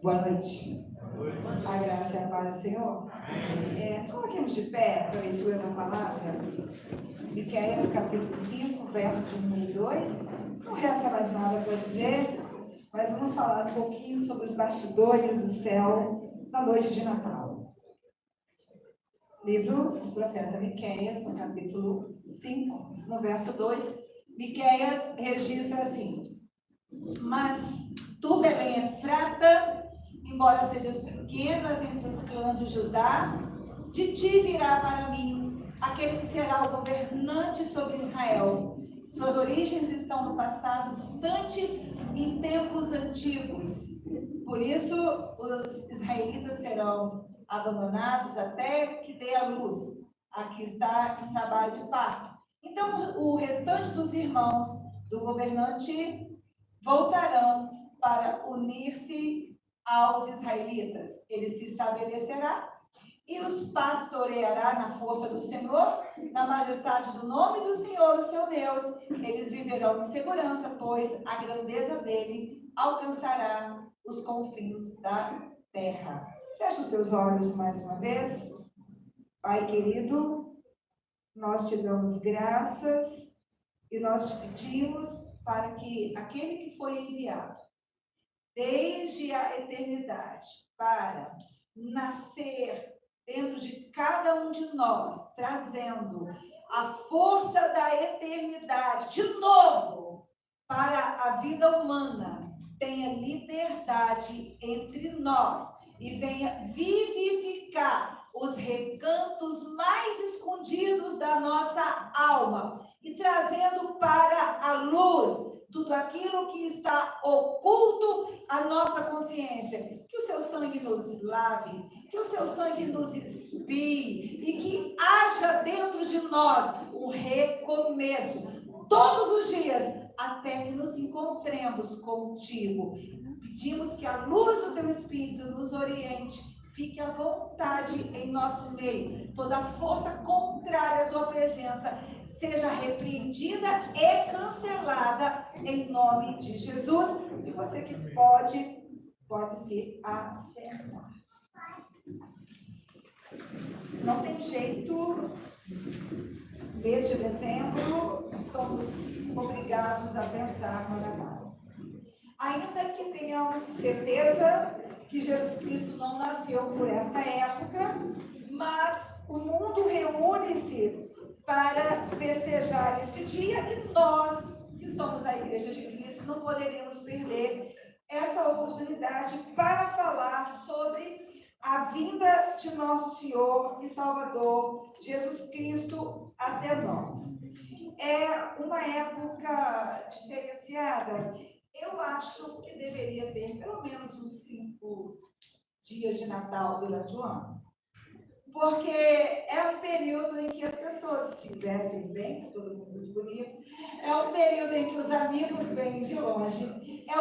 Boa noite. A graça e a paz do Senhor. Nos coloquemos de pé para a leitura da palavra. Miqueias, capítulo 5, versos de 1 e 2. Não resta mais nada para dizer, mas vamos falar um pouquinho sobre os bastidores do céu na noite de Natal. Livro do profeta Miqueias, no capítulo 5, no verso 2. Miqueias registra assim: mas tu, Belém Efrata, embora sejas pequenas entre os clãs de Judá, de ti virá para mim aquele que será o governante sobre Israel. Suas origens estão no passado distante, em tempos antigos. Por isso, os israelitas serão abandonados até que dê a luz. Aqui está em trabalho de parto. Então, o restante dos irmãos do governante voltarão para unir-se aos israelitas. Ele se estabelecerá e os pastoreará na força do Senhor, na majestade do nome do Senhor, o seu Deus. Eles viverão em segurança, pois a grandeza dele alcançará os confins da terra. Fecha os teus olhos mais uma vez. Pai querido, nós te damos graças e nós te pedimos para que aquele que foi enviado desde a eternidade para nascer dentro de cada um de nós, trazendo a força da eternidade de novo para a vida humana, tenha liberdade entre nós e venha vivificar os recantos mais escondidos da nossa alma e trazendo para a luz tudo aquilo que está oculto à nossa consciência. Que o seu sangue nos lave, que o seu sangue nos espie e que haja dentro de nós um recomeço todos os dias até que nos encontremos contigo. Pedimos que a luz do teu Espírito nos oriente, fique à vontade em nosso meio. Toda força contrária à tua presença seja repreendida e cancelada em nome de Jesus. E você que pode se assentar. Não tem jeito, mês de dezembro, somos obrigados a pensar no Natal. Ainda que tenhamos certeza que Jesus Cristo não nasceu por esta época, mas o mundo reúne-se para festejar este dia e nós, que somos a Igreja de Cristo, não poderíamos perder esta oportunidade para falar sobre a vinda de nosso Senhor e Salvador, Jesus Cristo, até nós. É uma época diferenciada. Eu acho que deveria ter pelo menos uns 5 dias de Natal durante o ano. Porque é um período em que as pessoas se vestem bem, todo mundo muito bonito. É um período em que os amigos vêm de longe. É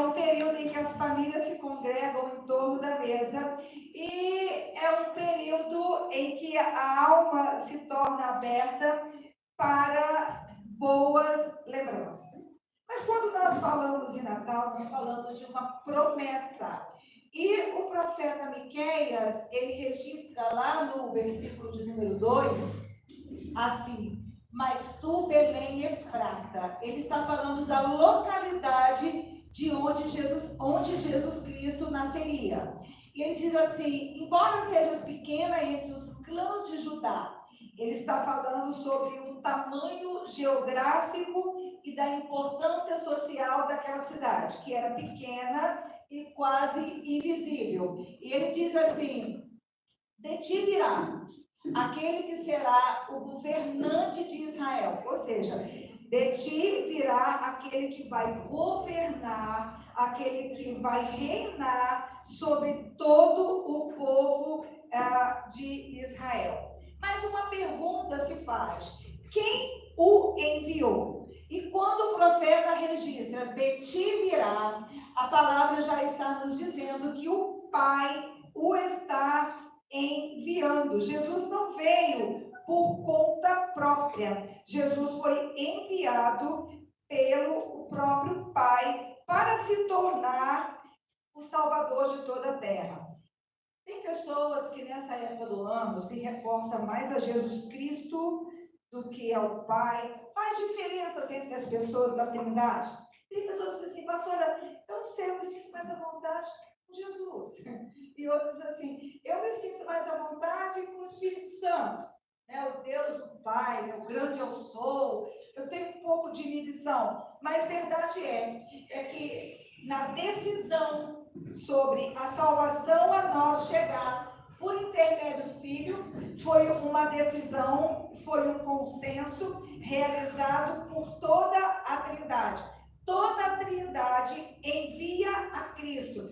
um período em que as famílias se congregam em torno da mesa. E é um período em que a alma se torna aberta para boas lembranças. Mas quando nós falamos em Natal, nós falamos de uma promessa. E o profeta Miqueias, ele registra lá no versículo de número 2, assim: mas tu, Belém Efrata. Ele está falando da localidade de onde Jesus Cristo nasceria. E ele diz assim: embora sejas pequena entre os clãs de Judá, ele está falando sobre um tamanho geográfico e da importância social daquela cidade, que era pequena e quase invisível. E ele diz assim: de ti virá aquele que será o governante de Israel. Ou seja, de ti virá aquele que vai governar, aquele que vai reinar sobre todo o povo de Israel. Mas uma pergunta se faz: quem o enviou? E quando o profeta registra, de ti virá, a palavra já está nos dizendo que o Pai o está enviando. Jesus não veio por conta própria. Jesus foi enviado pelo próprio Pai para se tornar o Salvador de toda a terra. Tem pessoas que nessa época do ano se reportam mais a Jesus Cristo do que ao Pai. Faz diferenças entre as pessoas da Trindade. Tem pessoas que dizem assim, pastora, eu não sei, eu me sinto mais à vontade com Jesus. E outros assim, eu me sinto mais à vontade com o Espírito Santo. O Deus, o Pai, o grande eu sou. Eu tenho um pouco de inibição. Mas verdade é que na decisão sobre a salvação a nós chegar por intermédio do Filho, foi uma decisão, foi um consenso realizado por toda a Trindade. Toda a Trindade envia a Cristo.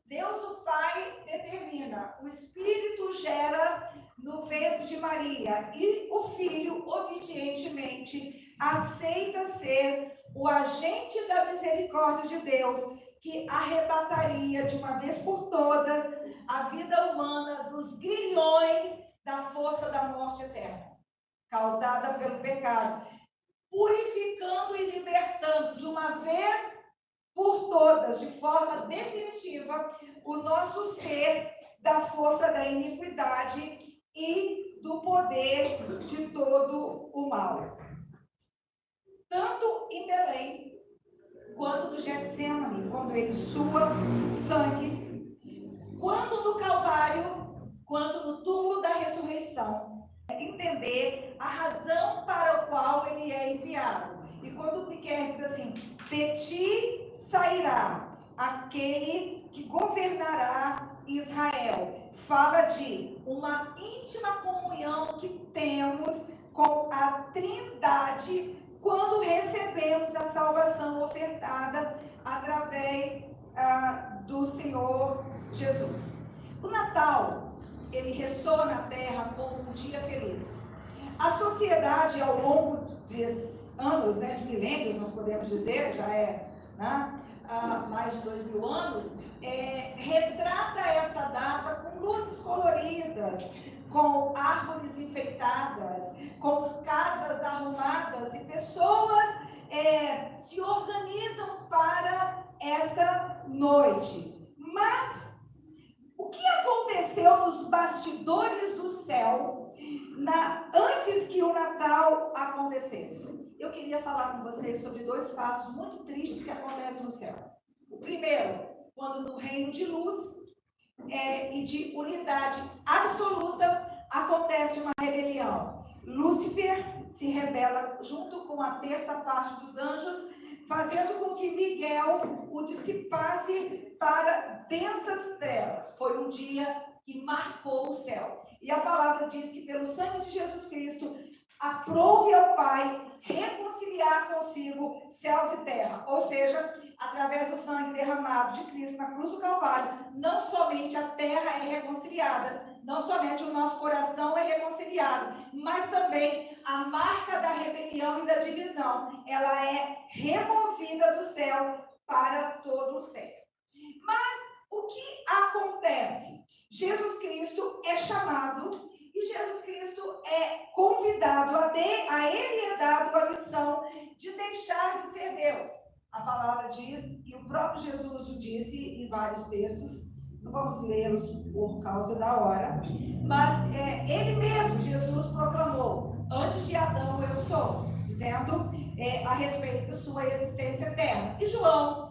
Deus, o Pai, determina, o Espírito gera no ventre de Maria e o Filho, obedientemente, aceita ser o agente da misericórdia de Deus, que arrebataria de uma vez por todas a vida humana dos grilhões da força da morte eterna, causada pelo pecado, purificando e libertando de uma vez por todas, de forma definitiva, o nosso ser da força da iniquidade e do poder de todo o mal. Tanto em Belém, quanto no Getsemane, quando ele sua sangue, quanto no Calvário, quanto no túmulo da ressurreição. Entender a razão para a qual ele é enviado. E quando Miquel diz assim, de ti sairá aquele que governará Israel. Fala de uma íntima comunhão que temos com a Trindade quando recebemos a salvação ofertada através do Senhor Jesus. O Natal, ele ressoa na terra como um dia feliz. A sociedade, ao longo dos anos, de milênios, nós podemos dizer, já é mais de 2000 anos, retrata esta data com luzes coloridas, com árvores enfeitadas, com casas arrumadas, e pessoas se organizam para esta noite. Mas o que aconteceu nos bastidores do céu antes que o Natal acontecesse? Eu queria falar com vocês sobre dois fatos muito tristes que acontecem no céu. O primeiro, quando no reino de luz e de unidade absoluta acontece uma rebelião. Lúcifer se rebela junto com a terça parte dos anjos, fazendo com que Miguel o dissipasse para densas trevas. Foi um dia que marcou o céu. E a palavra diz que pelo sangue de Jesus Cristo, aprove ao Pai reconciliar consigo céus e terra. Ou seja, através do sangue derramado de Cristo na cruz do Calvário, não somente a terra é reconciliada, não somente o nosso coração é reconciliado, mas também a marca da rebelião e da divisão, ela é removida do céu para todo o céu. Mas o que acontece? Jesus Cristo é chamado e Jesus Cristo é convidado, a ele é dado a missão de deixar de ser Deus. A palavra diz, e o próprio Jesus o disse em vários textos, não vamos lê-los por causa da hora, mas ele mesmo, Jesus, proclamou, antes de Adão eu sou, dizendo a respeito da sua existência eterna. E João,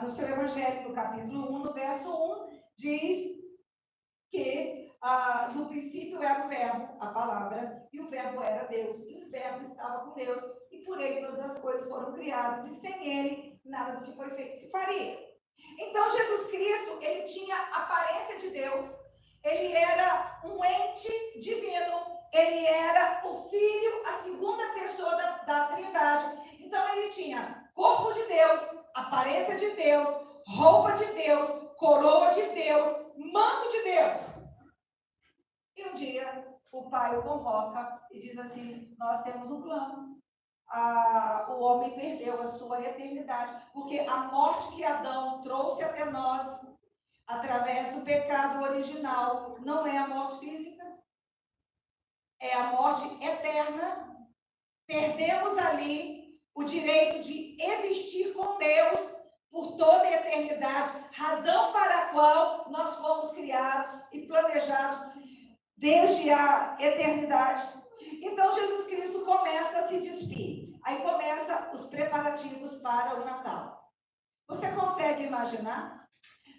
no seu Evangelho, no capítulo 1, no verso 1, diz que no princípio era o verbo, a palavra, e o verbo era Deus, e os verbos estavam com Deus, e por ele todas as coisas foram criadas, e sem ele nada do que foi feito se faria. Então Jesus Cristo, ele tinha aparência de Deus, ele era um ente divino, ele era o Filho, a segunda pessoa da Trindade. Então ele tinha corpo de Deus, aparência de Deus, roupa de Deus, coroa de Deus, manto de Deus. E um dia o Pai o convoca e diz assim, nós temos um plano. O homem perdeu a sua eternidade, porque a morte que Adão trouxe até nós, através do pecado original, não é a morte física. é a morte eterna. Perdemos ali o direito de existir com Deus por toda a eternidade, razão para a qual nós fomos criados e planejados desde a eternidade. Então, Jesus Cristo começa a se despir. Aí começa os preparativos para o Natal. Você consegue imaginar?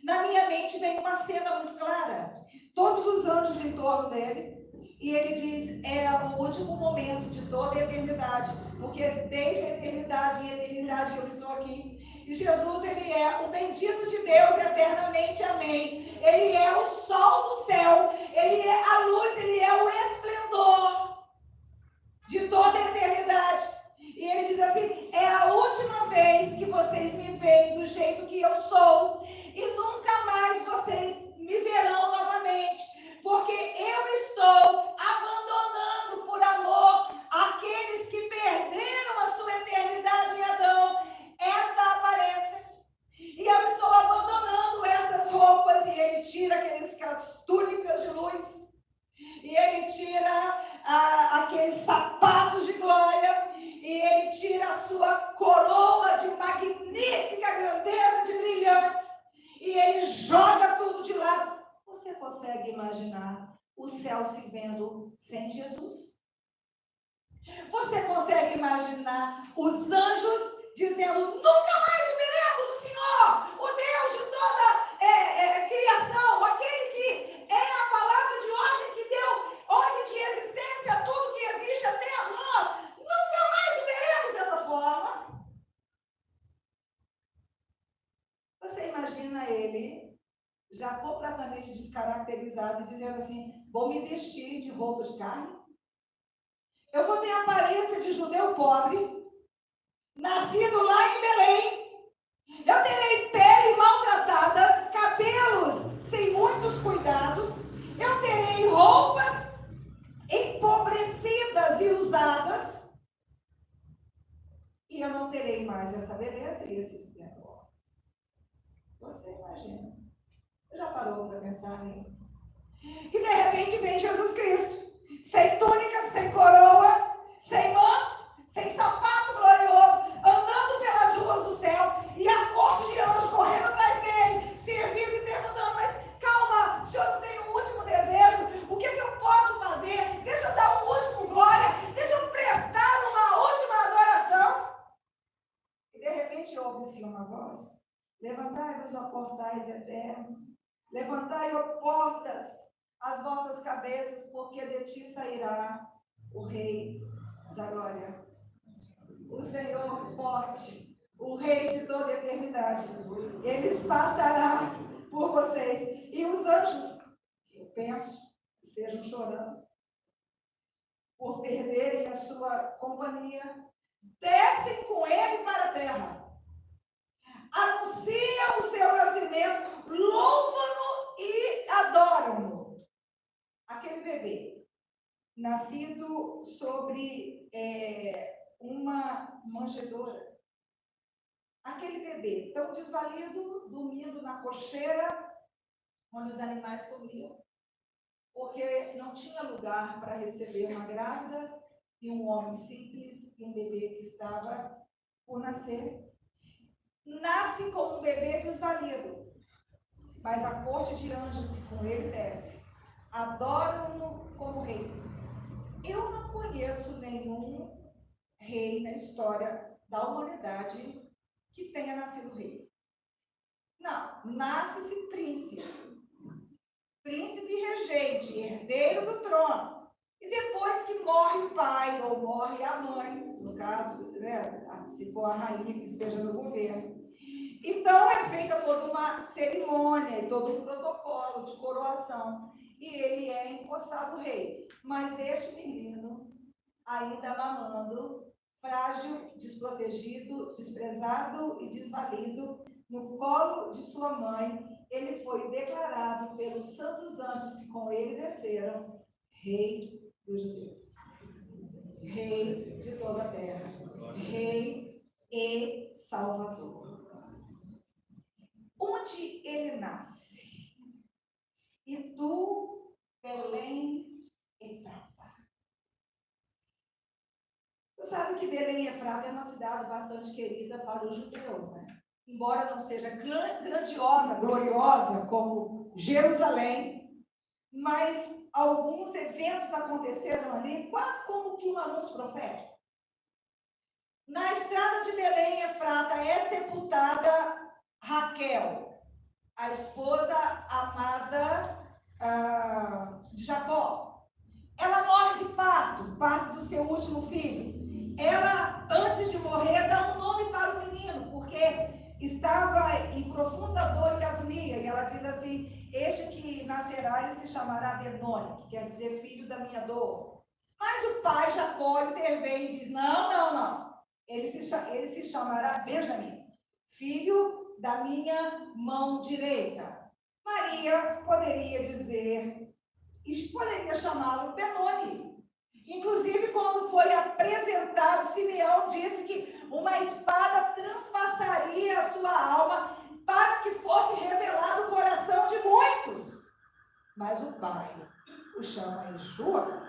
Na minha mente vem uma cena muito clara. Todos os anjos em torno dele. E ele diz, é o último momento de toda a eternidade. Porque desde a eternidade e eternidade eu estou aqui. E Jesus, ele é o bendito de Deus eternamente, amém. Ele é o sol do céu. Ele é a luz, ele é o esplendor de toda a eternidade. E ele diz assim, é a última vez que vocês me veem do jeito que eu sou. E nunca mais vocês me verão novamente. Porque eu estou abandonando por amor aqueles que perderam a sua eternidade em Adão, esta aparência. E eu estou abandonando essas roupas. E ele tira aquelas túnicas de luz. E ele tira aqueles sapatos de glória. E ele tira a sua coroa de magnífica grandeza, de brilhantes. E ele joga tudo de lado. Você consegue imaginar o céu se vendo sem Jesus? Você consegue imaginar os anjos dizendo, nunca mais veremos o Senhor, o Deus de toda criação, aquele que é a palavra de ordem que deu ordem de existência a tudo que existe até a nós. Nunca mais veremos dessa forma. Você imagina ele já completamente descaracterizado, dizendo assim, vou me vestir de roupa de carne, eu vou ter a aparência de judeu pobre, nascido lá em Belém, eu terei pele maltratada, cabelos sem muitos cuidados, eu terei roupas empobrecidas e usadas, e eu não terei mais essa beleza e esse esplendor. Você imagina? Já parou para pensar nisso? E de repente vem Jesus Cristo, sem túnica, sem coroa, sem manto, sem sapato glorioso, andando pelas ruas do céu, e a corte de anjos correndo atrás dele, servindo e perguntando, mas calma, o senhor não tem um último desejo? O que eu posso fazer? Deixa eu dar um último glória, deixa eu prestar uma última adoração. E de repente ouve-se uma voz, levantai-vos, ó portais eternos, levantai, ó portas, as vossas cabeças, porque de ti sairá o Rei da Glória. O Senhor forte, o Rei de toda a eternidade. Ele passará por vocês. E os anjos, eu penso, estejam chorando por perderem a sua companhia, descem com ele para a terra. Anunciam o seu nascimento, louvam-no e adoram-no. Aquele bebê, nascido sobre uma manjedoura. Aquele bebê tão desvalido, dormindo na cocheira, onde os animais comiam, porque não tinha lugar para receber uma grávida e um homem simples e um bebê que estava por nascer. Nasce como um bebê desvalido, mas a corte de anjos que com ele desce, adoram-no como rei. Eu não conheço nenhum rei na história da humanidade que tenha nascido rei. Não, nasce-se príncipe. Príncipe regente, herdeiro do trono. E depois que morre o pai ou morre a mãe, no caso, né, se for a rainha que esteja no governo. Então é feita toda uma cerimônia, todo um protocolo de coroação. E ele é empossado rei. Mas este menino, ainda mamando, frágil, desprotegido, desprezado e desvalido, no colo de sua mãe, ele foi declarado pelos santos anjos que com ele desceram, Rei dos Judeus. Rei de toda a terra. Rei e Salvador. Onde ele nasce? E tu, Belém, Efrata. sabe que Belém Efrata é uma cidade bastante querida para os judeus, né? Embora não seja grandiosa, gloriosa como Jerusalém, mas alguns eventos aconteceram ali quase como que um anúncio profético. Na estrada de Belém Efrata é sepultada Raquel, a esposa amada de Jacó. Ela morre de parto do seu último filho. Ela, antes de morrer, dá um nome para o menino, porque estava em profunda dor e agonia. E ela diz assim: este que nascerá, ele se chamará Benoni, que quer dizer filho da minha dor. Mas o pai Jacó intervém e diz: não. Ele se chamará Benjamim, filho da minha mão direita. Maria poderia chamá-lo Benoni. Inclusive, quando foi apresentado, Simeão disse que uma espada transpassaria a sua alma para que fosse revelado o coração de muitos. Mas o pai o chama Yeshua,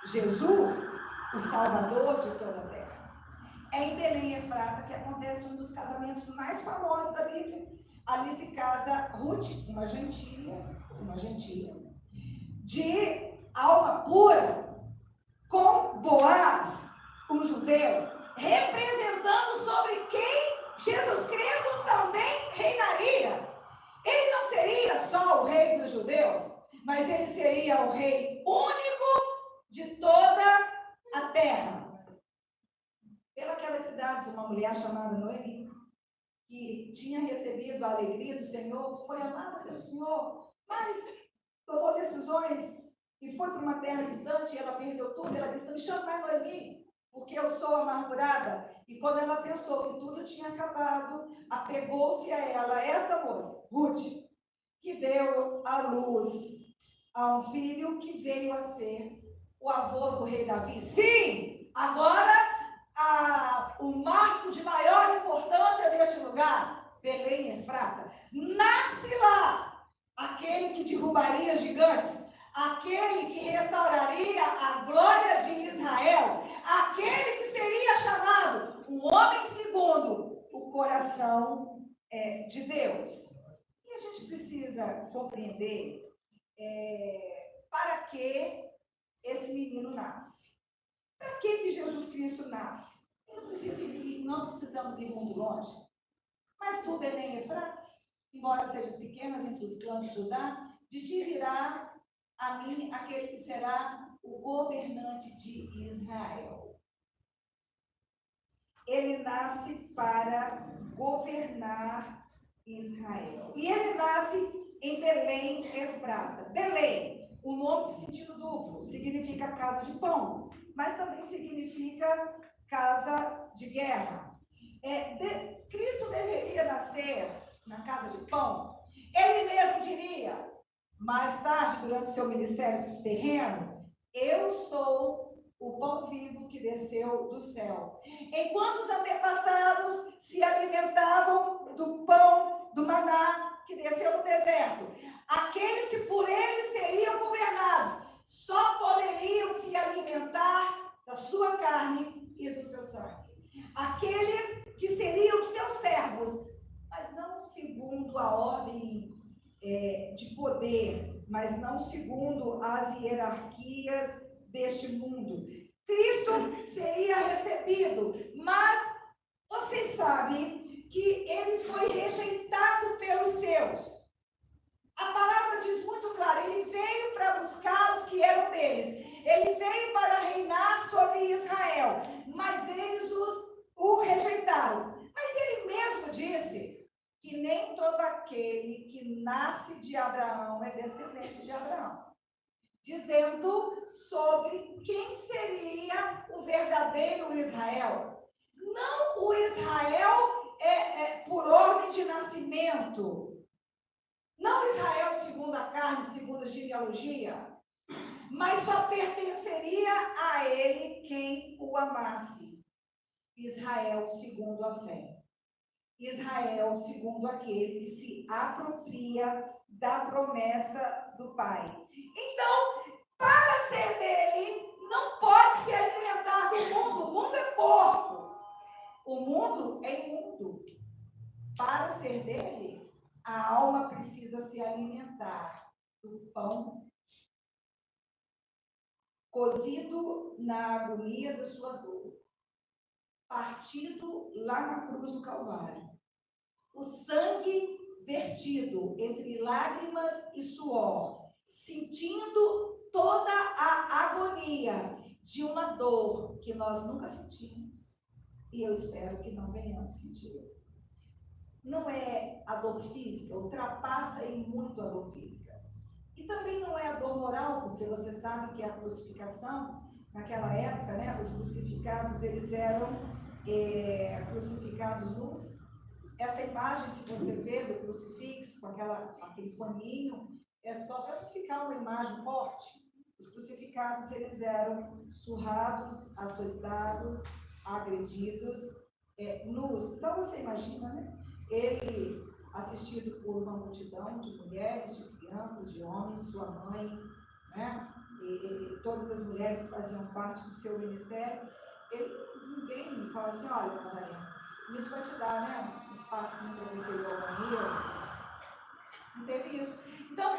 Jesus, o Salvador de toda a terra. É em Belém Efrata que acontece um dos casamentos mais famosos da Bíblia. Ali se casa Ruth, uma gentia, de alma pura, com Boaz, um judeu, representando sobre quem Jesus Cristo também reinaria. Ele não seria só o rei dos judeus, mas ele seria o rei único de toda a terra. Pelas cidades, uma mulher chamada Noemi, que tinha recebido a alegria do Senhor, foi amada pelo Senhor, mas tomou decisões e foi para uma terra distante, e ela perdeu tudo. Ela disse: me chama mais Noemi, porque eu sou amargurada. E quando ela pensou que tudo tinha acabado, apegou-se a ela, esta moça, Ruth, que deu à luz a um filho que veio a ser o avô do rei Davi. Sim, agora o marco de maior importância deste lugar, Belém Efrata, nasce lá aquele que derrubaria gigantes, aquele que restauraria a glória de Israel, aquele que seria chamado um homem segundo o coração de Deus. E a gente precisa compreender para que esse menino nasce. Para que Jesus Cristo nasce? Não precisamos ir muito longe. Mas tu, Belém Efrata, embora sejas pequenas entre os clãs de Judá, de ti virá a mim aquele que será o governante de Israel. Ele nasce para governar Israel. E ele nasce em Belém Efrata. Belém, um nome de sentido duplo, significa casa de pão, mas também significa casa de guerra. Cristo deveria nascer na casa de pão. Ele mesmo diria, mais tarde, durante seu ministério terreno: eu sou o pão vivo que desceu do céu. Enquanto os antepassados se alimentavam do pão, do maná que desceu no deserto, aqueles que por ele seriam governados só poderiam se alimentar da sua carne e do seu sangue. Aqueles que seriam seus servos, mas não segundo a ordem de poder, mas não segundo as hierarquias deste mundo. Cristo seria recebido, mas vocês sabem que ele foi rejeitado pelos seus. A palavra diz muito claro: ele veio para buscar os que eram deles. Ele veio para reinar sobre Israel, mas eles o rejeitaram. Mas ele mesmo disse que nem todo aquele que nasce de Abraão é descendente de Abraão, dizendo sobre quem seria o verdadeiro Israel. Não o Israel por ordem de nascimento, não Israel segundo a carne, segundo a genealogia, mas só pertenceria a ele quem o amasse. Israel segundo a fé. Israel segundo aquele que se apropria da promessa do Pai. Então, para ser dele, não pode se alimentar do mundo. O mundo é corpo. O mundo é imundo. Para ser dele, a alma precisa se alimentar do pão cozido na agonia da sua dor, partido lá na cruz do Calvário. O sangue vertido entre lágrimas e suor, sentindo toda a agonia de uma dor que nós nunca sentimos, e eu espero que não venhamos sentir. Não é a dor física, ultrapassa em muito a dor física. E também não é a dor moral, porque você sabe que a crucificação, naquela época, né, os crucificados, eles eram crucificados nus. Essa imagem que você vê do crucifixo, com aquele paninho, é só para não ficar uma imagem forte. Os crucificados, eles eram surrados, açoitados, agredidos, nus. Então, você imagina, né? Ele assistido por uma multidão de mulheres, de crianças, de homens, sua mãe, né? E todas as mulheres que faziam parte do seu ministério. Ninguém me fala assim, olha, Nazareno, a gente vai te dar, né, um espacinho para você ir ao banheiro. Não teve isso. Então,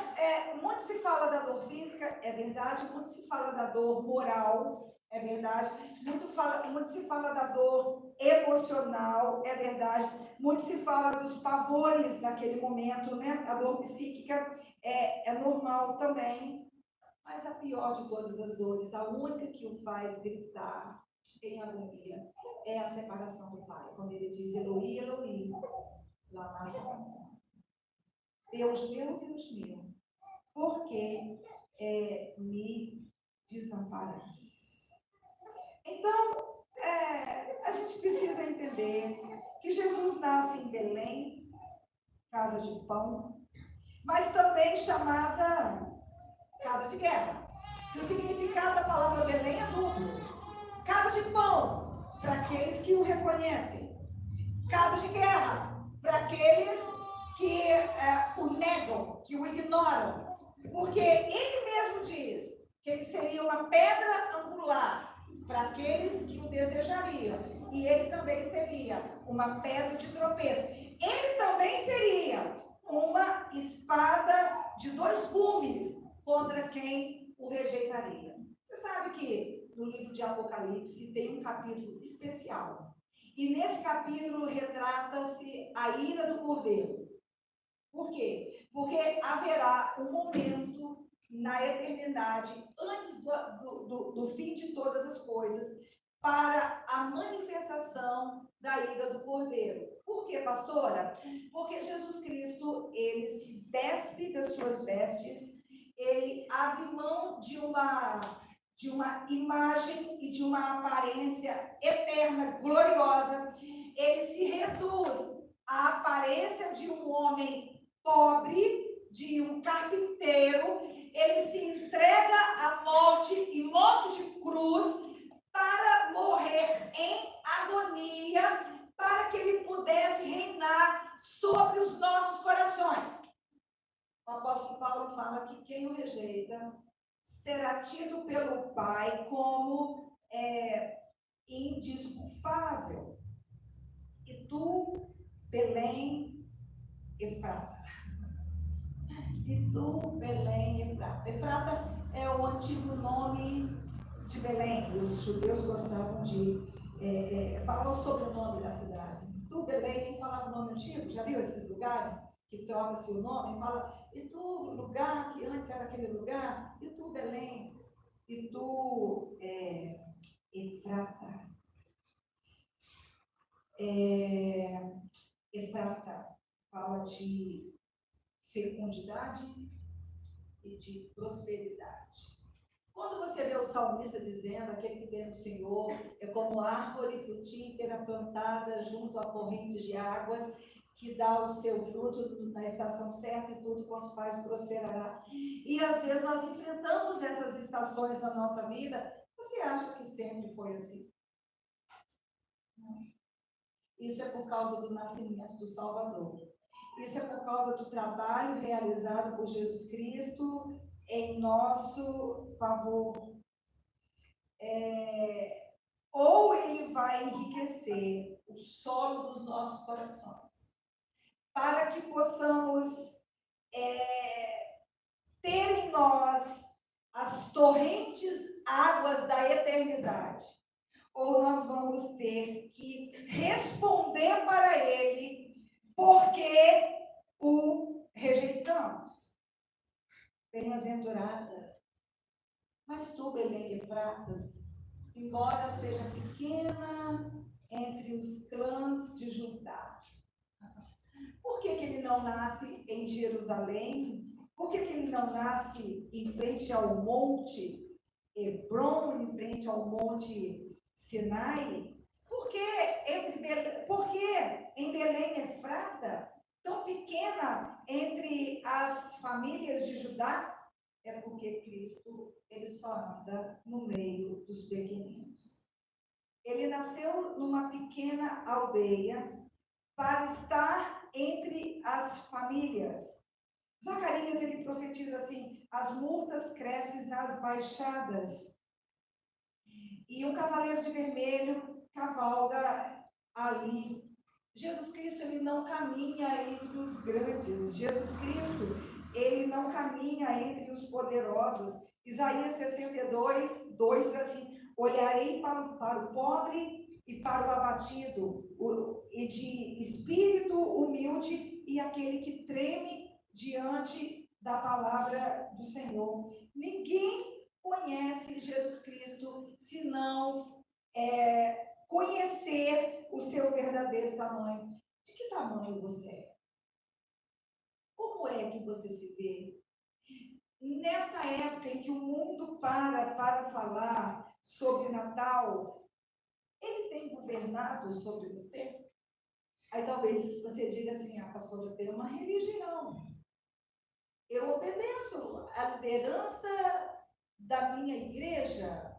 muito se fala da dor física, é verdade, muito se fala da dor moral, é verdade, muito se fala da dor emocional, é verdade, muito se fala dos pavores naquele momento, né? A dor psíquica é normal também, mas a pior de todas as dores, a única que o faz gritar em agonia, é a separação do Pai, quando ele diz Eloi, Eloi, lama sabachthani. Deus meu, por que me desamparastes? Então, a gente precisa entender que Jesus nasce em Belém, casa de pão, mas também chamada casa de guerra. E o significado da palavra Belém é duplo. Casa de pão, para aqueles que o reconhecem. Casa de guerra, para aqueles que o negam, que o ignoram. Porque ele mesmo diz que ele seria uma pedra angular para aqueles que o desejariam. E ele também seria uma pedra de tropeço. Ele também seria uma espada de 2 gumes contra quem o rejeitaria. Você sabe que no livro de Apocalipse tem um capítulo especial. E nesse capítulo retrata-se a ira do Cordeiro. Por quê? Porque haverá um momento na eternidade, antes do fim de todas as coisas, para a manifestação da ira do Cordeiro. Por quê, pastora? Porque Jesus Cristo, ele se despe das suas vestes, ele abre mão de uma imagem e de uma aparência eterna, gloriosa. Ele se reduz à aparência de um homem pobre, de um carpinteiro. Ele se entrega à morte, e morte de cruz, para morrer em agonia, para que ele pudesse reinar sobre os nossos corações. O apóstolo Paulo fala que quem o rejeita será tido pelo Pai como indesculpável. E tu, Belém, Efrata. E tu, Belém, Efrata. Efrata é o antigo nome de Belém. Os judeus gostavam de falar o sobrenome da cidade. Tu, Belém, falava o nome antigo. Já viu esses lugares que troca-se o nome? Fala, e tu, lugar que antes era aquele lugar, e tu, Belém, e tu, Efrata. Efrata fala de fecundidade e de prosperidade. Quando você vê o salmista dizendo, aquele que tem o Senhor é como árvore frutífera plantada junto a correntes de águas, que dá o seu fruto na estação certa e tudo quanto faz prosperará. E às vezes nós enfrentamos essas estações na nossa vida. Você acha que sempre foi assim? Não. Isso é por causa do nascimento do Salvador. Isso é por causa do trabalho realizado por Jesus Cristo em nosso favor. Ou ele vai enriquecer o solo dos nossos corações, para que possamos ter em nós as torrentes águas da eternidade, ou nós vamos ter que responder para ele porque o rejeitamos. Bem-aventurada, mas tu, Belém Efratas, embora seja pequena entre os clãs de Judá. Por que ele não nasce em Jerusalém? Por que ele não nasce em frente ao monte Hebron, em frente ao monte Sinai? Por que em Belém Efrata, tão pequena entre as famílias de Judá? É porque Cristo, ele só anda no meio dos pequeninos. Ele nasceu numa pequena aldeia para estar entre as famílias. Zacarias, ele profetiza assim: as murtas crescem nas baixadas, e um cavaleiro de vermelho cavalga ali. Jesus Cristo, ele não caminha entre os grandes. Jesus Cristo, ele não caminha entre os poderosos. Isaías 62, 2 diz assim: olharei para o pobre e para o abatido, e de espírito humilde, e aquele que treme diante da palavra do Senhor. Ninguém conhece Jesus Cristo se não conhecer o seu verdadeiro tamanho. De que tamanho você é? Como é que você se vê? Nesta época em que o mundo para falar sobre Natal, ele tem governado sobre você? Aí talvez você diga assim: ah, pastor, eu tenho uma religião. Eu obedeço à liderança da minha igreja.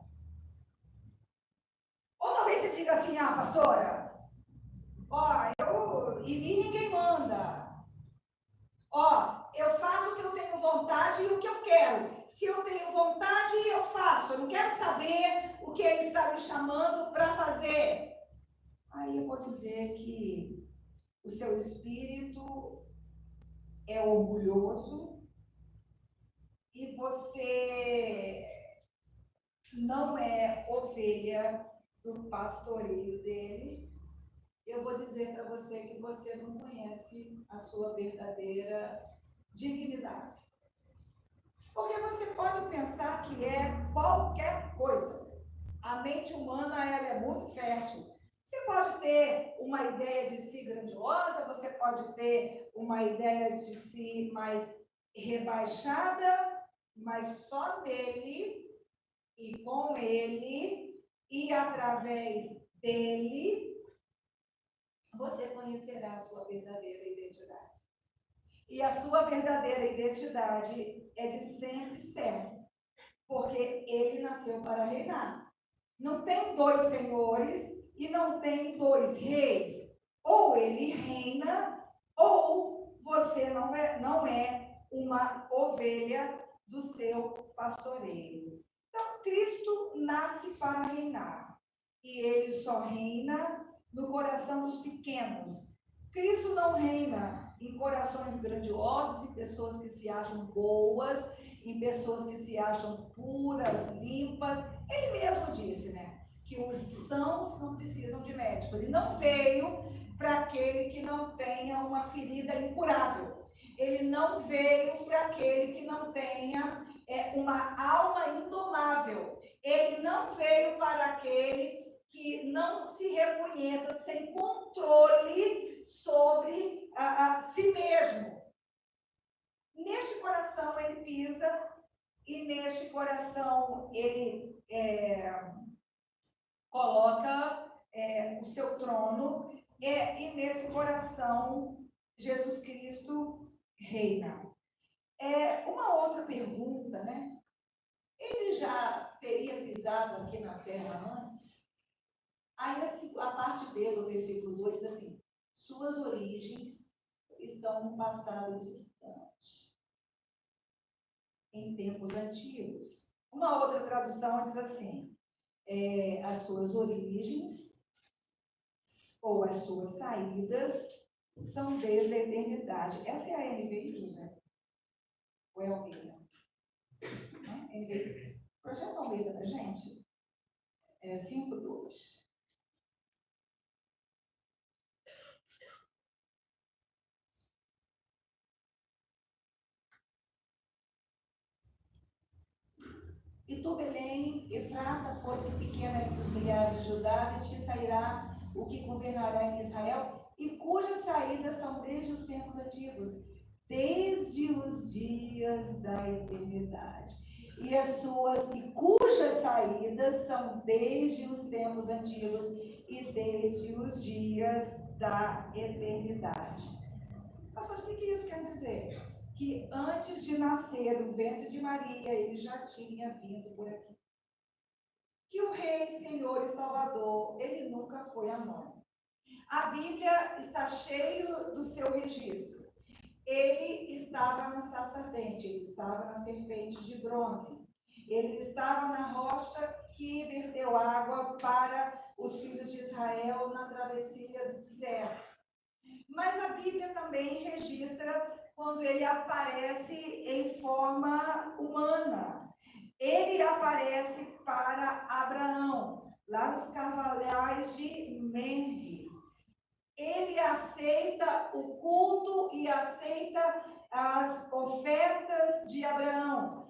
Ou talvez você diga assim: ah, pastora, em mim ninguém manda. Eu faço o que eu tenho vontade e o que eu quero. Se eu tenho vontade, eu faço. Eu não quero saber o que ele está me chamando para fazer. Aí eu vou dizer que o seu espírito é orgulhoso e você não é ovelha do pastoreio dele. Eu vou dizer para você que você não conhece a sua verdadeira dignidade. Porque você pode pensar que é qualquer coisa. A mente humana, ela é muito fértil. Você pode ter uma ideia de si grandiosa, você pode ter uma ideia de si mais rebaixada, mas só nele e com ele e através dele você conhecerá a sua verdadeira identidade. E a sua verdadeira identidade é de sempre servo, porque ele nasceu para reinar. Não tem dois senhores e não tem dois reis. Ou ele reina, ou você não é uma ovelha do seu pastoreio. Então, Cristo nasce para reinar. E ele só reina no coração dos pequenos. Cristo não reina em corações grandiosos, em pessoas que se acham boas, em pessoas que se acham puras, limpas. Ele mesmo disse, né, que os sãos não precisam de médico. Ele não veio para aquele que não tenha uma ferida incurável. Ele não veio para aquele que não tenha uma alma indomável. Ele não veio para aquele que não se reconheça sem controle sobre a si mesmo. Neste coração ele pisa e neste coração ele coloca o seu trono e nesse coração Jesus Cristo reina. Uma outra pergunta, né? Ele já teria pisado aqui na terra antes? Aí a parte B do versículo 2 diz assim: suas origens estão no passado distante, em tempos antigos. Uma outra tradução diz assim: as suas origens ou as suas saídas são desde a eternidade. Essa é a NVI, José? Ou é Almeida? NVI. Projeto Almeida da gente? É 5:2. E tu, Belém, Efrata, posto pequena entre os milhares de Judá, de ti sairá o que governará em Israel, e cujas saídas são desde os tempos antigos, desde os dias da eternidade. E cujas saídas são desde os tempos antigos e desde os dias da eternidade. Pastor, o que isso quer dizer? Que antes de nascer o ventre de Maria, ele já tinha vindo por aqui. Que o Rei, Senhor e Salvador, ele nunca foi anônimo. A Bíblia está cheio do seu registro. Ele estava na sarça ardente, ele estava na serpente de bronze, ele estava na rocha que verteu água para os filhos de Israel na travessia do deserto. Mas a Bíblia também registra quando ele aparece em forma humana. Ele aparece para Abraão, lá nos carvalhais de Menre. Ele aceita o culto e aceita as ofertas de Abraão.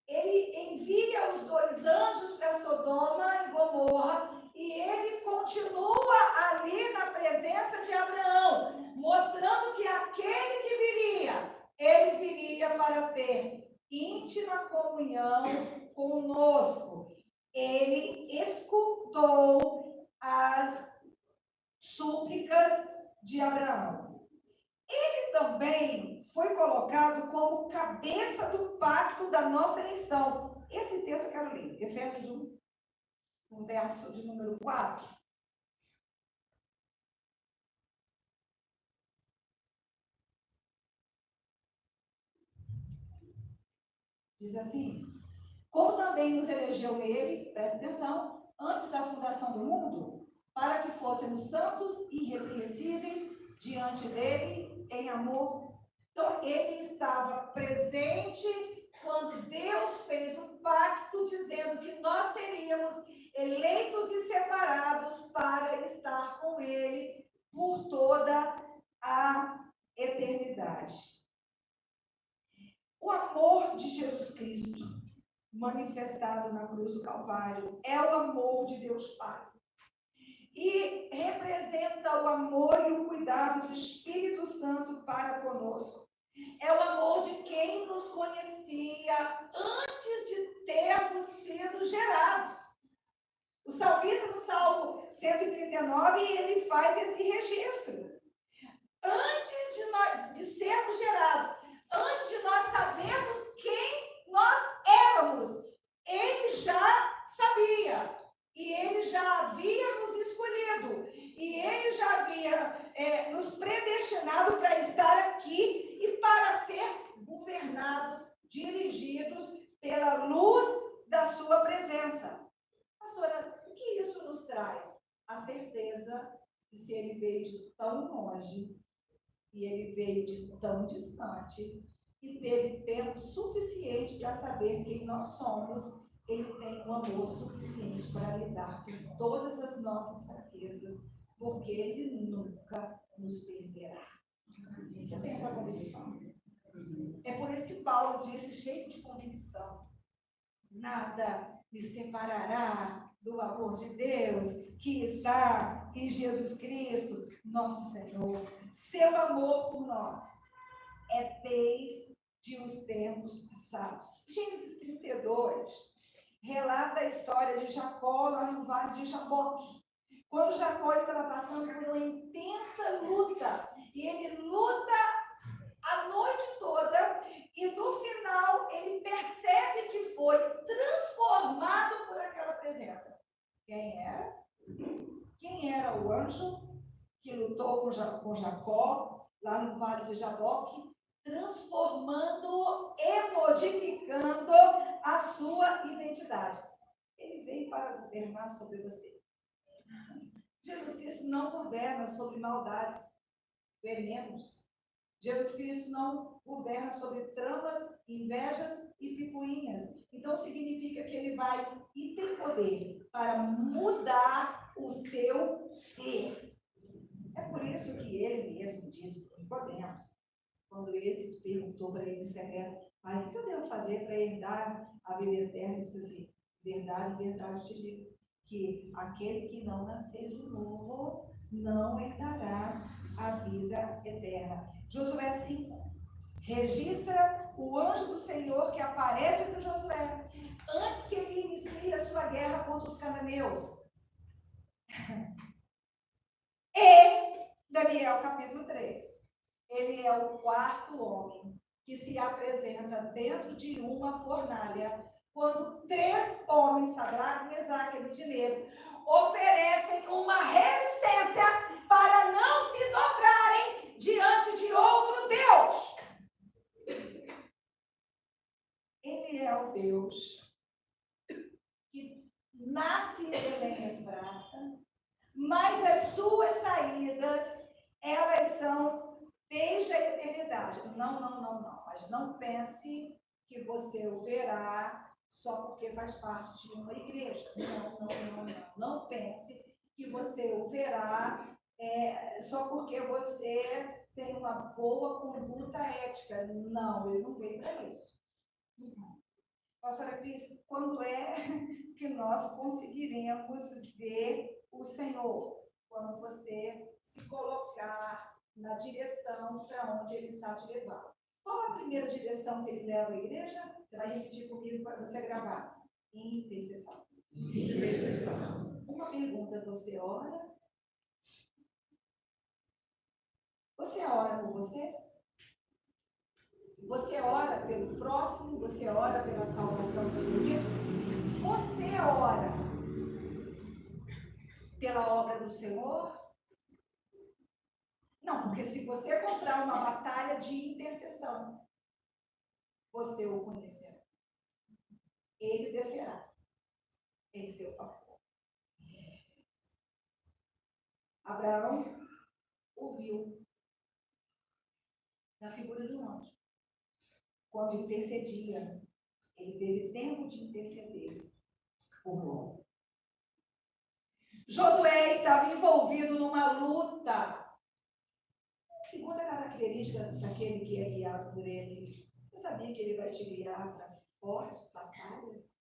Ele envia os 2 anjos para Sodoma e Gomorra e ele continua ali na presença de Abraão, mostrando que aquele que viria, ele viria para ter íntima comunhão conosco. Ele escutou as súplicas de Abraão. Ele também foi colocado como cabeça do pacto da nossa eleição. Esse texto eu quero ler, Efésios 1, no verso de número 4. Diz assim: como também nos elegeu nele, presta atenção, antes da fundação do mundo, para que fôssemos santos e irrepreensíveis diante dele em amor. Então, ele estava presente quando Deus fez um pacto dizendo que nós seríamos eleitos e separados para estar com ele por toda a eternidade. O amor de Jesus Cristo, manifestado na cruz do Calvário, é o amor de Deus Pai. E representa o amor e o cuidado do Espírito Santo para conosco. É o amor de quem nos conhecia antes de termos sido gerados. O salmista, no Salmo 139, ele faz esse registro. Antes de sermos gerados, antes de nós sabermos quem nós éramos, ele já sabia. E ele já havia nos escolhido. E ele já havia nos predestinado para estar aqui e para ser governados, dirigidos pela luz da sua presença. Pastora, o que isso nos traz? A certeza de se ele veio de tão longe e ele veio de tão distante e teve tempo suficiente para saber quem nós somos. Ele tem um amor suficiente para lidar com todas as nossas fraquezas, porque ele nunca nos perderá. Você tem essa convicção? É por isso que Paulo disse, cheio de convicção: nada me separará do amor de Deus que está em Jesus Cristo, nosso Senhor. Seu amor por nós é desde os tempos passados. Gênesis 32 relata a história de Jacó lá no vale de Jaboque. Quando Jacó estava passando por uma intensa luta, e ele luta a noite toda, e no final ele percebe que foi transformado por aquela presença. Quem era? Quem era o anjo que lutou com Jacó lá no vale de Jaboque, transformando e modificando a sua identidade? Ele veio para governar sobre você. Jesus Cristo não governa sobre maldades, venenos. Jesus Cristo não governa sobre tramas, invejas e picuinhas. Então, significa que ele vai e tem poder para mudar o seu ser. É por isso que ele mesmo disse para Nicodemos, quando ele perguntou para ele em secreto, pai, o que eu devo fazer para herdar a vida eterna? Ele disse assim, verdade, verdade te digo, que aquele que não nascer de novo não herdará a vida eterna. Josué 5 registra o anjo do Senhor que aparece para Josué antes que ele inicie a sua guerra contra os cananeus. E Daniel capítulo 3, ele é o quarto homem que se apresenta dentro de uma fornalha quando 3 homens, Sadraque, Mesaque e Abednego, oferecem uma resistência para não se dobrarem diante de outro Deus. Ele é o Deus que nasce em Belém Efrata, mas as suas saídas, elas são desde a eternidade. Não. Mas não pense que você o verá só porque faz parte de uma igreja. Não pense que você o verá só porque você tem uma boa conduta ética. Não, ele não veio para isso. Pastora Cris, quando é que nós conseguiremos ver o Senhor? Quando você se colocar na direção para onde Ele está te levando. Qual a primeira direção que Ele leva à igreja? Você vai repetir comigo para você gravar. Intercessão. Intercessão. Uma pergunta, você ora? Você ora por você? Você ora pelo próximo? Você ora pela salvação dos perdidos? Você ora pela obra do Senhor? Não, porque se você comprar uma batalha de intercessão, você o conhecerá. Ele descerá em seu favor. Abraão ouviu na figura do anjo. Quando intercedia, ele teve tempo de interceder por Ló. Josué estava envolvido numa luta. Segunda característica daquele que é guiado por ele. Você sabia que ele vai te guiar para fortes batalhas?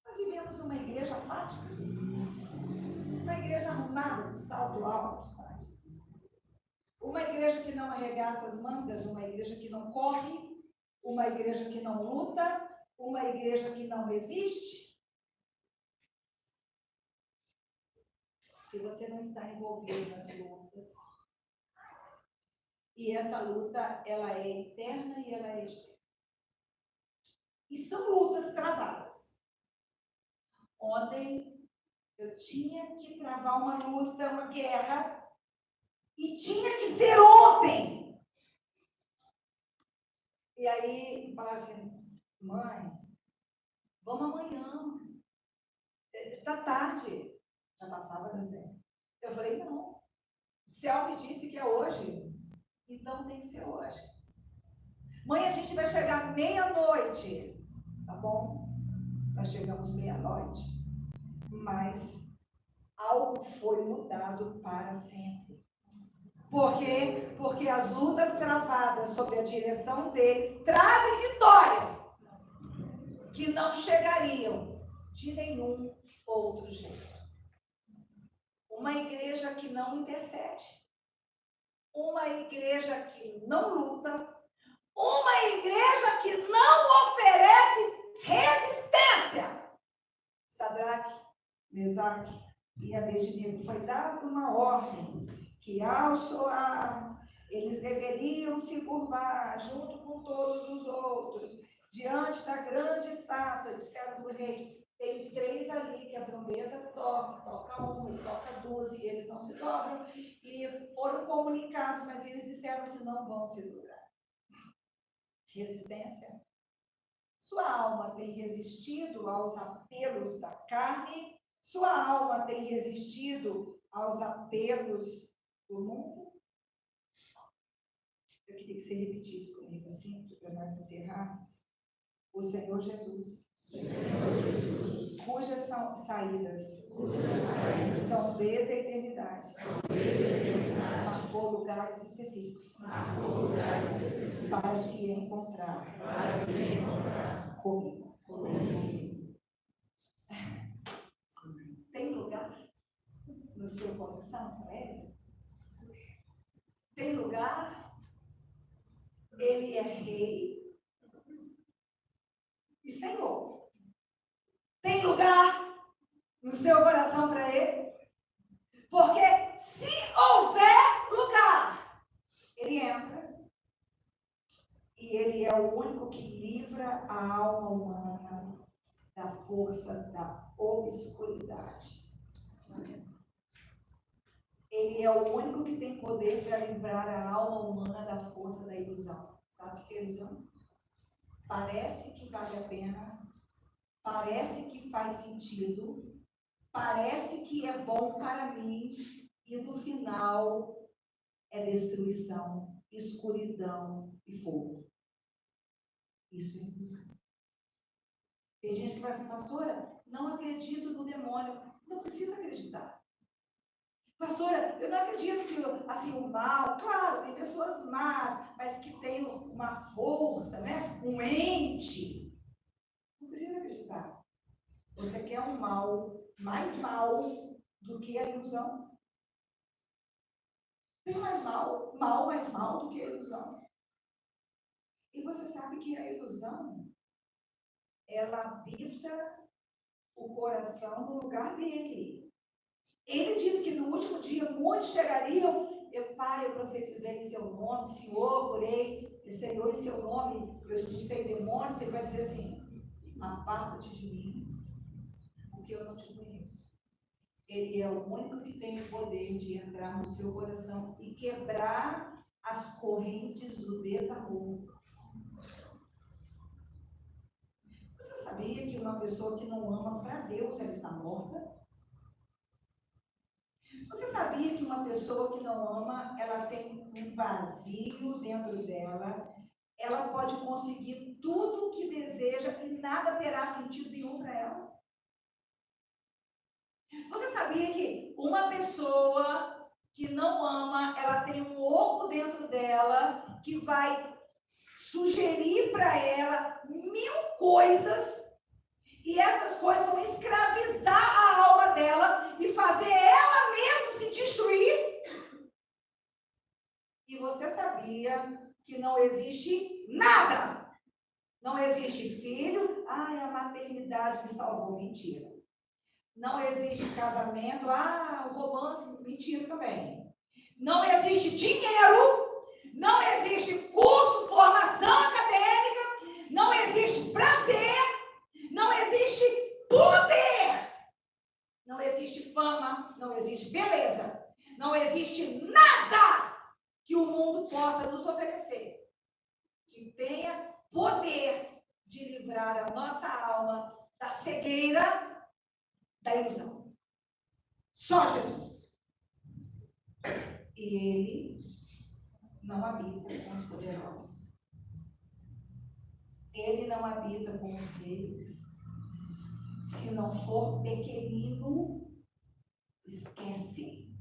Nós vivemos uma igreja apática. Uma igreja arrumada de salto alto, sabe? Uma igreja que não arregaça as mangas, uma igreja que não corre, uma igreja que não luta, uma igreja que não resiste. Se você não está envolvido nas lutas, e essa luta, ela é interna e ela é externa. E são lutas travadas. Ontem, eu tinha que travar uma luta, uma guerra, e tinha que ser ontem. E aí, falaram assim, mãe, vamos amanhã. Está tarde. Já passava das 10. Eu falei, não. O céu me disse que é hoje. Então tem que ser hoje. Mãe, a gente vai chegar meia-noite. Tá bom? Nós chegamos meia-noite. Mas algo foi mudado para sempre. Por quê? Porque as lutas travadas sob a direção dele trazem vitórias que não chegariam de nenhum outro jeito. Uma igreja que não intercede, uma igreja que não luta, uma igreja que não oferece resistência. Sadraque, Mesaque e Abednego, foi dada uma ordem que ao soar, eles deveriam se curvar junto com todos os outros, diante da grande estátua, disseram do rei. Tem 3 ali que a trombeta toca 1 e toca 2, e eles não se dobram, e foram comunicados, mas eles disseram que não vão se dobrar. Resistência. Sua alma tem resistido aos apelos da carne, Sua alma tem resistido aos apelos do mundo? Eu queria que você repetisse comigo assim, para nós encerrarmos. O Senhor Jesus, cujas saídas são desde a eternidade, marcou lugares específicos para se encontrar comigo. Tem lugar no seu coração para Ele? Tem lugar? Ele é Rei e Senhor. Tem lugar no seu coração para Ele? Porque se houver lugar, Ele entra. E Ele é o único que livra a alma humana da força da obscuridade. Ele é o único que tem poder para livrar a alma humana da força da ilusão. Sabe o que é ilusão? Parece que vale a pena, parece que faz sentido, parece que é bom para mim, e no final é destruição, escuridão e fogo. Isso é ilusão. Tem gente que vai assim, pastora, não acredito no demônio. Não precisa acreditar. Pastora, eu não acredito que assim, o mal, claro, tem pessoas más, mas que tem uma força, né? Um ente. Não precisa acreditar. Você quer um mal mais mal do que a ilusão? Tem mais mal mais mal do que a ilusão. E você sabe que a ilusão, ela habita o coração no lugar dele. Ele diz que no último dia muitos chegariam. Pai, eu profetizei em seu nome, Senhor, orei, Senhor, em seu nome, eu expulsei demônios. Ele vai dizer assim: aparta-te de mim, porque eu não te conheço. Ele é o único que tem o poder de entrar no seu coração e quebrar as correntes do desamor. Você sabia que uma pessoa que não ama para Deus, ela está morta? Você sabia que uma pessoa que não ama, ela tem um vazio dentro dela, ela pode conseguir tudo o que deseja e nada terá sentido nenhum para ela? Você sabia que uma pessoa que não ama, ela tem um oco dentro dela que vai sugerir para ela 1000 coisas, e essas coisas vão escravizar a alma dela e fazer ela mesma se destruir? E você sabia que não existe nada? Não existe filho? Ai, a maternidade me salvou. Mentira. Não existe casamento? Ah, o romance? Mentira também. Não existe dinheiro? Não existe curso, formação acadêmica? Não existe prazer? Não existe poder? Não existe fama? Não existe beleza? Não existe nada que o mundo possa nos oferecer que tenha poder de livrar a nossa alma da cegueira da ilusão. Só Jesus. E Ele não habita com os poderosos. Ele não habita com os reis. Se não for pequenino, esquece.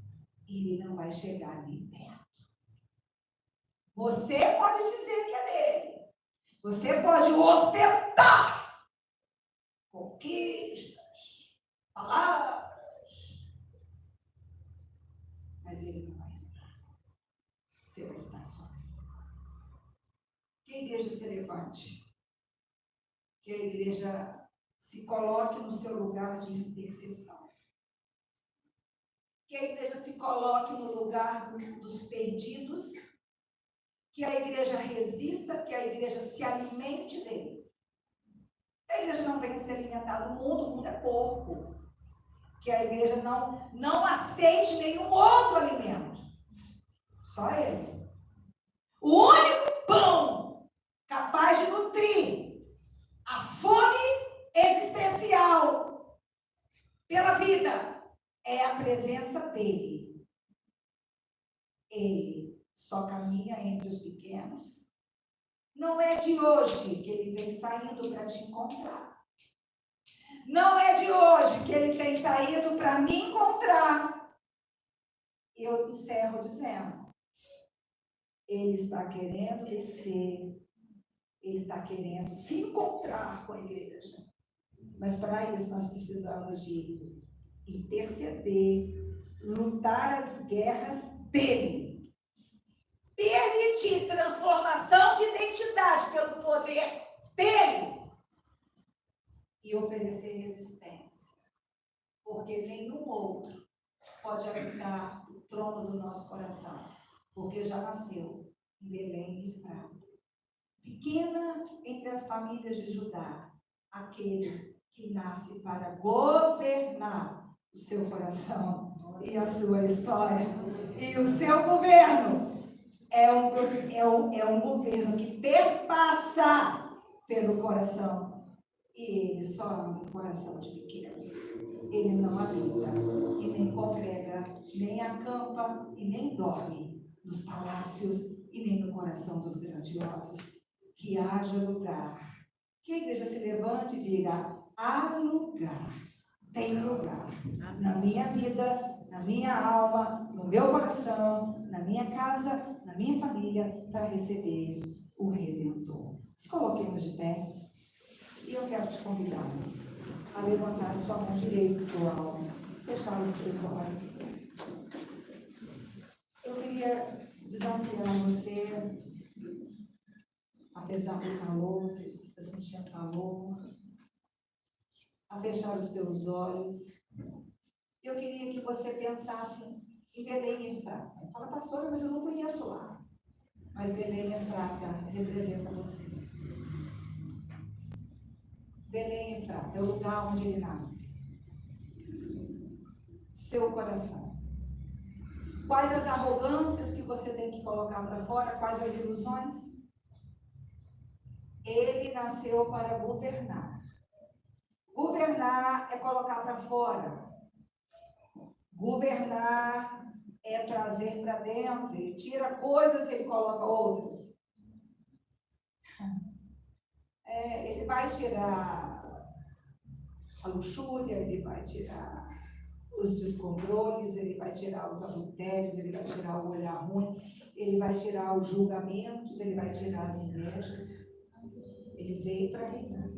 Ele não vai chegar ali perto. Você pode dizer que é dele. Você pode ostentar conquistas, palavras, mas ele não vai estar. Você vai estar sozinho. Que a igreja se levante. Que a igreja se coloque no seu lugar de intercessão. Que a igreja se coloque no lugar dos perdidos. Que a igreja resista, que a igreja se alimente dele. Que a igreja não venha se alimentar do mundo, o mundo é porco. Que a igreja não aceite nenhum outro alimento. Só ele. O único pão capaz de nutrir a fome existencial pela vida, é a presença dele. Ele só caminha entre os pequenos. Não é de hoje que ele vem saindo para te encontrar. Não é de hoje que ele tem saído para me encontrar. Eu encerro dizendo, ele está querendo descer, ele está querendo se encontrar com a igreja. Mas para isso nós precisamos de interceder, lutar as guerras dele. Permitir transformação de identidade pelo poder dele. E oferecer resistência. Porque nenhum outro pode habitar o trono do nosso coração. Porque já nasceu em Belém e Efrata. Pequena entre as famílias de Judá, aquele que nasce para governar o seu coração e a sua história e o seu governo. É um governo que perpassa pelo coração. E ele só ama o coração de pequenos. Ele não habita e nem congrega, nem acampa e nem dorme nos palácios e nem no coração dos grandiosos. Que haja lugar. Que a igreja se levante e diga, há lugar. Tem lugar na minha vida, na minha alma, no meu coração, na minha casa, na minha família, para receber o Redentor. Se coloquemos de pé. E eu quero te convidar a levantar a sua mão direita para o alto, fechar os teus olhos. Eu queria desafiar você, apesar do calor, não sei se você está sentindo calor, a fechar os teus olhos. Eu queria que você pensasse em Belém e Efrata. Fala, pastora, mas eu não conheço lá. Mas Belém e Efrata representa você. Belém e Efrata é o lugar onde ele nasce. Seu coração. Quais as arrogâncias que você tem que colocar para fora? Quais as ilusões? Ele nasceu para governar. Governar é colocar para fora. Governar é trazer para dentro. Ele tira coisas e ele coloca outras. Ele vai tirar a luxúria, ele vai tirar os descontroles, ele vai tirar os adultérios, ele vai tirar o olhar ruim, ele vai tirar os julgamentos, ele vai tirar as invejas. Ele veio para reinar.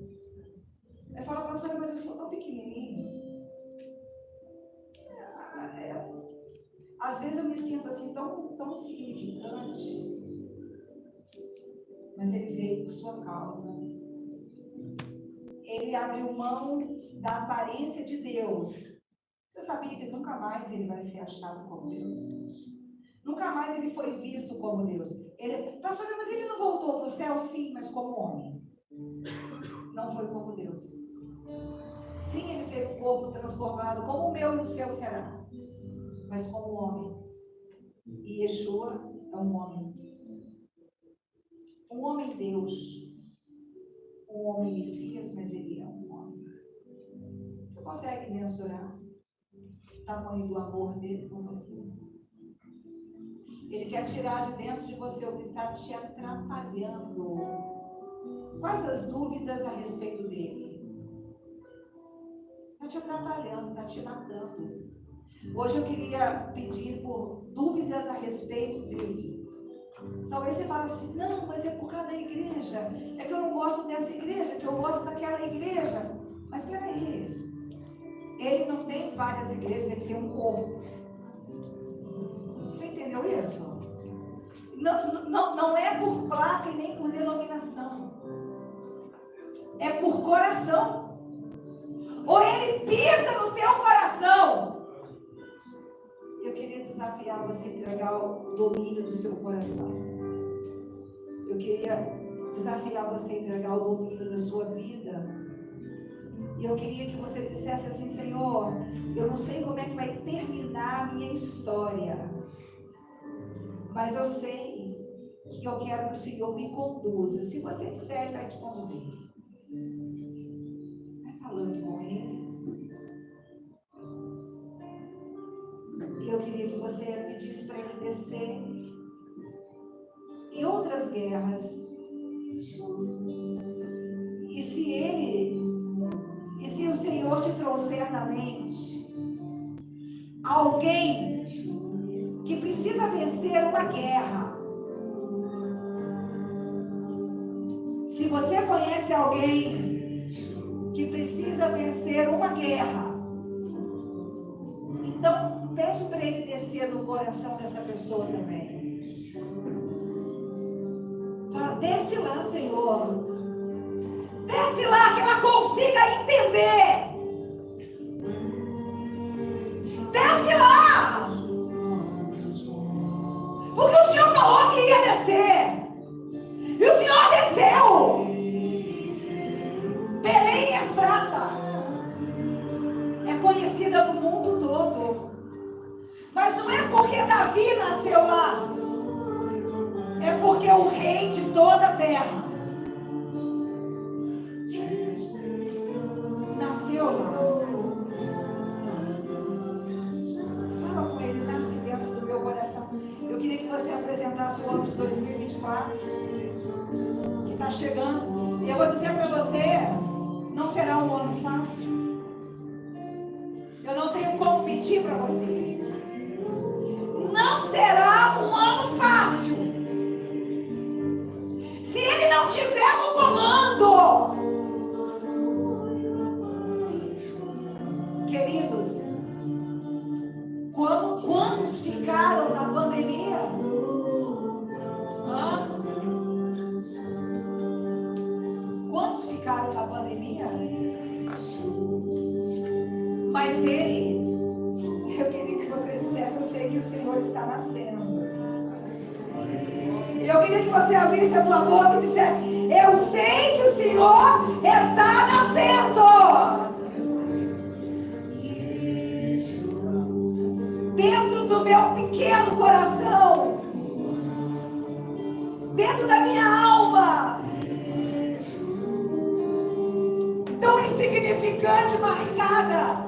Aí fala, pastora, mas eu sou tão pequenininho. Às vezes eu me sinto assim tão insignificante. Mas ele veio por sua causa. Ele abriu mão da aparência de Deus. Você sabia que nunca mais ele vai ser achado como Deus? Nunca mais ele foi visto como Deus. Pastora, mas ele não voltou para o céu? Sim, mas como homem. Não foi como Deus. Sim, ele teve o corpo transformado, como o meu e o seu será. Mas como homem. E Yeshua é um homem. Um homem Deus. Um homem Messias, mas ele é um homem. Você consegue mensurar o tamanho do amor dele por você? Ele quer tirar de dentro de você o que está te atrapalhando. Quais as dúvidas a respeito dele? Está te atrapalhando, está te matando. Hoje eu queria pedir por dúvidas a respeito dele. Talvez você fale assim, não, mas é por causa da igreja. É que eu não gosto dessa igreja, que eu gosto daquela igreja. Mas peraí, ele não tem várias igrejas, ele tem um corpo. Você entendeu isso? Não é por placa e nem por denominação. É por coração. Ou ele pisa no teu coração. Eu queria desafiar você a entregar o domínio do seu coração. Eu queria desafiar você a entregar o domínio da sua vida. E eu queria que você dissesse assim, Senhor, eu não sei como é que vai terminar a minha história. Mas eu sei que eu quero que o Senhor me conduza. Se você disser, Ele vai te conduzir. Vai falando com Ele. E eu queria que você pedisse para ele descer em outras guerras. E se o Senhor te trouxer na mente alguém que precisa vencer uma guerra, se você conhece alguém que precisa vencer uma guerra, então pede para ele descer no coração dessa pessoa também. Fala, desce lá, Senhor. Desce lá, que ela consiga entender. Desce lá. Porque o Senhor falou que ia descer. E o Senhor desceu. Belém Efrata é conhecida no mundo todo. Mas não é porque Davi nasceu lá. É porque o rei de toda a terra nasceu lá. Fala com ele, nasce dentro do meu coração. Eu queria que você apresentasse o ano de 2024, que está chegando. E eu vou dizer para você, não será um ano fácil. Eu não tenho como pedir para você. Não será um ano fácil. Se ele não tiver no comando. Queridos, quantos ficaram na pandemia? Quantos ficaram na pandemia? Mas eu queria que você dissesse, eu sei que o Senhor está nascendo. Eu queria que você abrisse a tua boca e dissesse, eu sei que o Senhor está nascendo. Dentro do meu pequeno coração, dentro da minha alma, tão insignificante, marcada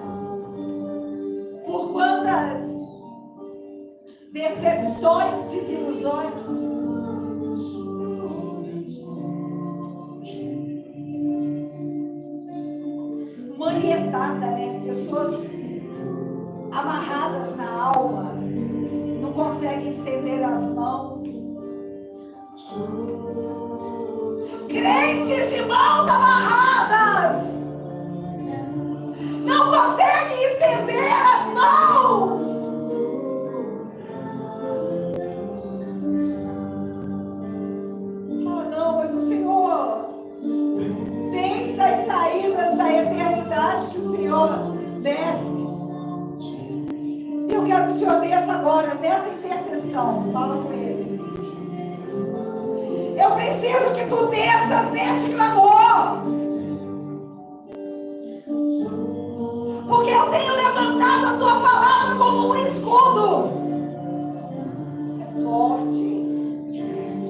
por quantas decepções, desilusões, manietada, né? Pessoas amarradas na alma, não conseguem estender as mãos. Crentes de mãos amarradas, não conseguem estender as mãos. Oh não, mas o Senhor, desde as saídas da eternidade que o Senhor desce. Eu quero que o Senhor desça agora, nessa intercessão. Fala com ele. Eu preciso que tu desças neste clamor. Porque eu tenho levantado a tua palavra como um escudo. É forte.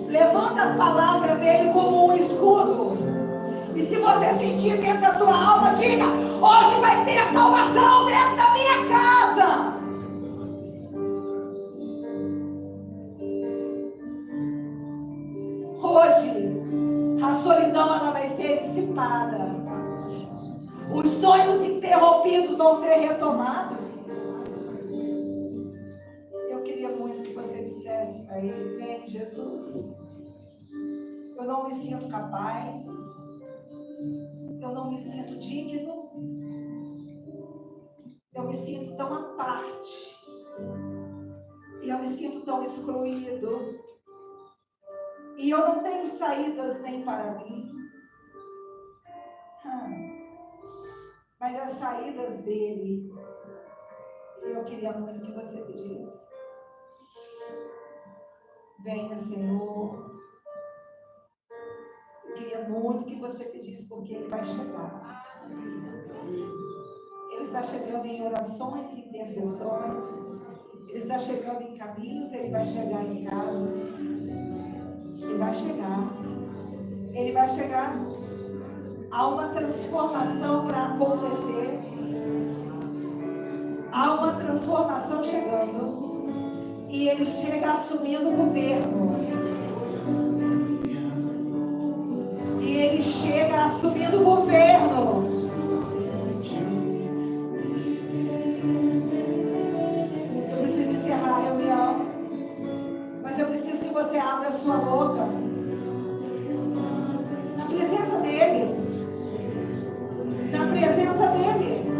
Levanta a palavra dele como um escudo. E se você sentir dentro da tua alma, diga, hoje vai ter salvação dentro da minha casa. Hoje, a solidão ela vai ser dissipada. Os sonhos interrompidos vão ser retomados. Eu queria muito que você dissesse para ele, vem Jesus. Eu não me sinto capaz. Eu não me sinto digno. Eu me sinto tão à parte. E eu me sinto tão excluído. E eu não tenho saídas nem para mim. Mas as saídas dele, eu queria muito que você pedisse. Venha, Senhor. Eu queria muito que você pedisse, porque ele vai chegar. Ele está chegando em orações, em intercessões. Ele está chegando em caminhos, ele vai chegar em casas. Ele vai chegar. Ele vai chegar. Há uma transformação para acontecer. Há uma transformação chegando. E ele chega assumindo o governo. E ele chega assumindo o governo. Eu preciso encerrar a reunião. Mas eu preciso que você abra a sua boca. Na presença dele. Na presença dele.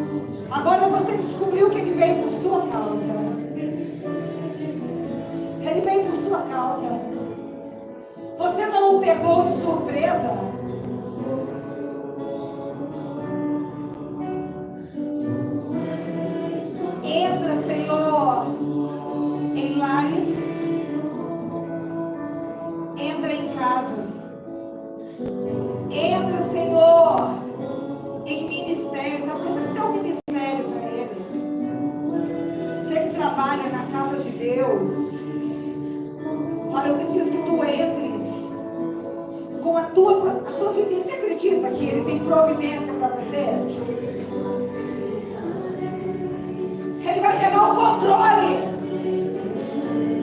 Agora você descobriu que ele veio por sua causa. Ele veio por sua causa. Você não o pegou de surpresa. Entra, Senhor, em lares. Entra em casas. Entra, Senhor, em ministérios. Apresenta um ministério para ele. Você que trabalha na casa de Deus, fala, eu preciso que tu entres com a tua providência. Você acredita que ele tem providência para você? Ele vai pegar o controle.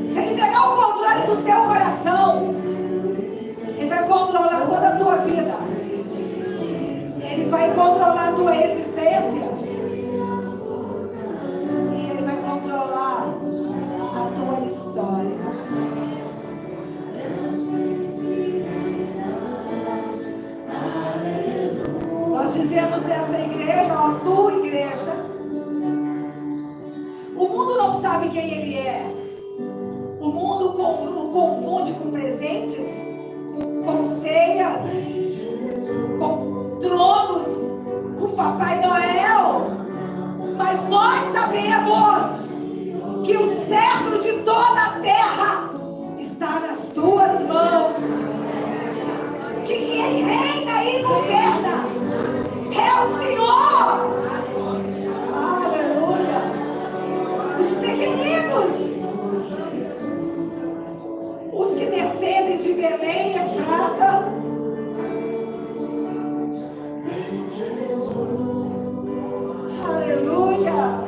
Se ele pegar o controle do teu coração, ele vai controlar toda a tua vida. Ele vai controlar a tua existência. E ele vai controlar a tua história. Nós dizemos nesta igreja, ó, tua igreja, o mundo não sabe quem ele é. O mundo o confunde com presentes, com ceias, com tronos, com Papai Noel. Mas nós sabemos que o cetro de toda a terra está nas tuas mãos. Que quem reina e governa é o Senhor. Aleluia. Os pequeninos, os que descendem de Belém e Efrata, aleluia.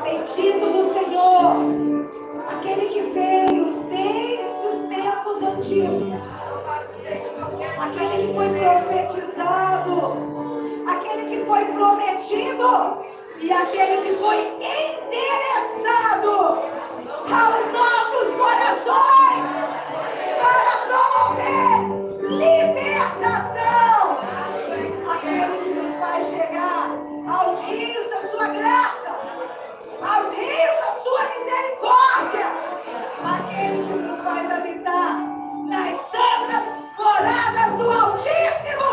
Bendito do Senhor, aquele que veio desde os tempos antigos aquele que foi profetizado, aquele que foi prometido e aquele que foi endereçado aos nossos corações para promover libertação, aquele que nos faz chegar aos rios da sua graça, aos rios da sua misericórdia, aquele que nos faz habitar nas santas moradas do Altíssimo,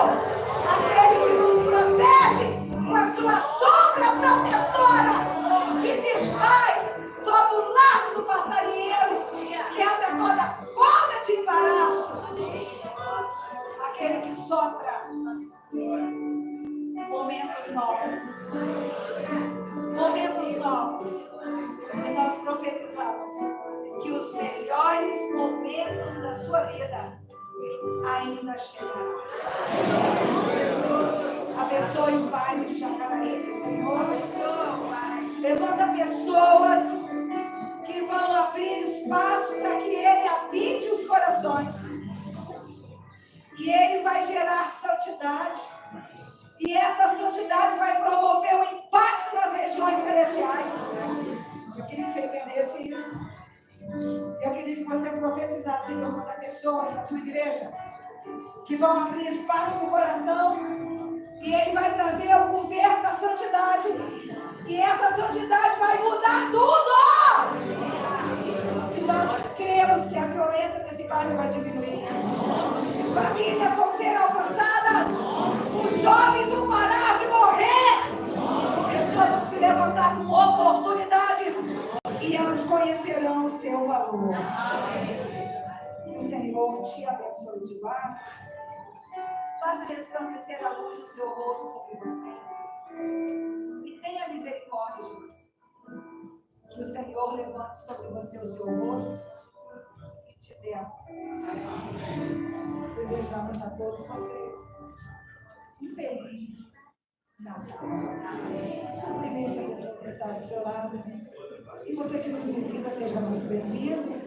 aquele que nos protege com a sua sombra protetora, que desfaz todo o laço do passarinheiro, quebra toda corda de embaraço, aquele que sopra momentos novos, e nós profetizamos que os melhores momentos da sua vida ainda chegarão. Abençoe o bairro de Jacaraípe, Senhor. Levanta pessoas que vão abrir espaço para que Ele habite os corações. E Ele vai gerar santidade. E essa santidade vai promover um impacto nas regiões celestiais. Eu queria que você entendesse isso. Eu queria que você profetizasse, Senhor, para pessoas da tua igreja que vão abrir espaço no coração. E Ele vai trazer o governo da santidade. E essa santidade vai mudar tudo. E nós cremos que a violência desse bairro vai diminuir. Famílias vão ser alcançadas. Os jovens vão parar de morrer. As pessoas vão se levantar com oportunidades. E elas conhecerão o seu valor. Que o Senhor te abençoe de guarda. Faça resplandecer a luz do seu rosto sobre você. E tenha misericórdia de você. Que o Senhor levante sobre você o seu rosto e te dê a paz. Desejamos a todos vocês um feliz Natal. Cumprimente a pessoa que está do seu lado. E você que nos visita, seja muito bem-vindo.